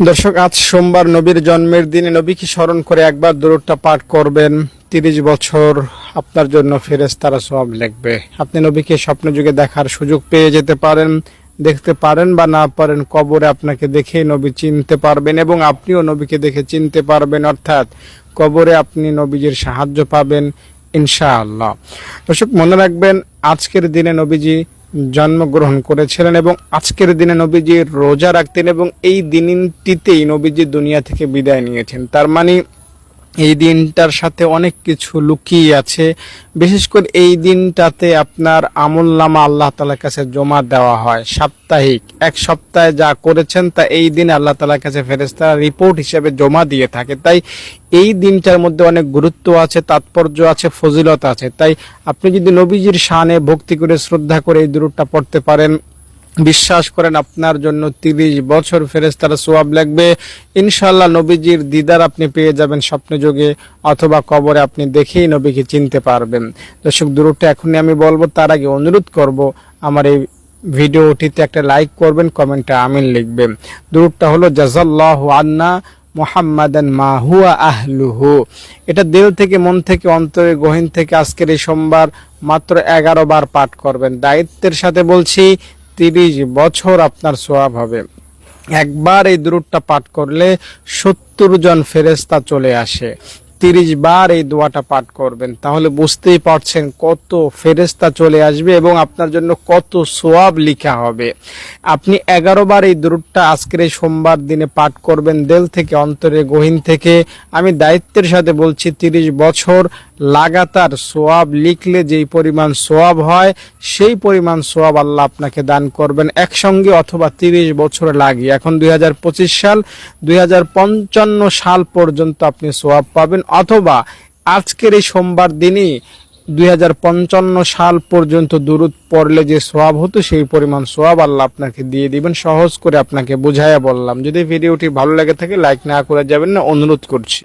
দর্শক, আজ সোমবার নবীর জন্মের দিনে নবীকে স্মরণ করে একবার দুরূদটা পাঠ করবেন। 30 বছর আপনার জন্য ফেরেশতারা সওয়াব লিখবে। আপনি নবীকে স্বপ্ন যুগে দেখার সুযোগ পেয়ে যেতে পারেন, দেখতে পারেন বা না পারেন, কবরে আপনাকে দেখে নবী চিনতে পারবেন এবং আপনিও নবীকে দেখে চিনতে পারবেন, অর্থাৎ কবরে আপনি নবীজির সাহায্য পাবেন ইনশাআল্লাহ। দর্শক, মনে রাখবেন আজকের দিনে নবীজি জন্মগ্রহণ করেছিলেন এবং আজকের দিনে নবীজি রোজা রাখতেন এবং এই দিনটিতেই নবীজি দুনিয়া থেকে বিদায় নিয়েছেন। তার মানে এই দিনটার সাথে অনেক কিছু লুকিয়ে আছে। বিশেষ করে এই দিনটাতে আপনার আমলনামা আল্লাহ তাআলার কাছে জমা দেওয়া হয়। সাপ্তাহিক এক সপ্তাহে যা করেছেন তা এই দিন আল্লাহ তাআলার কাছে ফেরেশতারা রিপোর্ট হিসেবে জমা দিয়ে থাকে। তাই এই দিনটার মধ্যে অনেক গুরুত্ব আছে, তাৎপর্য আছে, ফজিলত আছে। তাই আপনি যদি নবীজির শানে ভক্তি করে শ্রদ্ধা করে এই দুরূদটা পড়তে পারেন, বিশ্বাস করেন আপনার জন্য 30 বছর ফেরেশতারা সওয়াব লিখবে ইনশাআল্লাহ। নবীজির দিদার আপনি পেয়ে যাবেন স্বপ্নে যোগে, অথবা কবরে আপনি দেখেই নবীকে চিনতে পারবেন। দর্শক, দুরূদটা এখনই আমি বলবো, তার আগে অনুরোধ করব আমার এই ভিডিওটিতে একটা লাইক করবেন, কমেন্টে আমিন লিখবেন। দুরূদটা হলো জাযাল্লাহু আন্না মুহাম্মাদান মা হুয়া আহলুহু। এটা দিল থেকে, মন থেকে, অন্তরে গহীন থেকে আজকের এই সোমবার মাত্র 11 বার পাঠ করবেন। দায়িত্বের সাথে বলছি, 30 বছর আপনার সওয়াব হবে। একবার এই দুরূদটা পাঠ করলে 70 জন ফেরেশতা চলে আসে। 30 বার এই দোয়াটা পাঠ করবেন, তাহলে বুঝতেই পারছেন কত ফেরেশতা চলে আসবে এবং আপনার জন্য কত সওয়াব লেখা হবে। আপনি 11 বার এই দুরূদটা আজকের এই সোমবার দিনে পাঠ করবেন দিল থেকে, অন্তরে গহীন থেকে। আমি দায়িত্বের সাথে বলছি, 30 বছর লাগাতার সওয়াব লিখলে যেই পরিমাণ সওয়াব হয় সেই পরিমাণ সওয়াব আল্লাহ আপনাকে দান করবেন একসঙ্গে, অথবা 30 বছর লাগিয়ে। এখন 2025 সাল, 2055 সাল পর্যন্ত আপনি সওয়াব পাবেন, অথবা আজকের এই সোমবার দিনই 2055 সাল পর্যন্ত দুরূদ পড়লে যে সওয়াব হতো সেই পরিমাণ সওয়াব আল্লাহ আপনাকে দিয়ে দিবেন। সহজ করে আপনাকে বুঝাইয়া বললাম। যদি ভিডিওটি ভালো লেগে থাকে লাইক না করে যাবেন না, অনুরোধ করছি।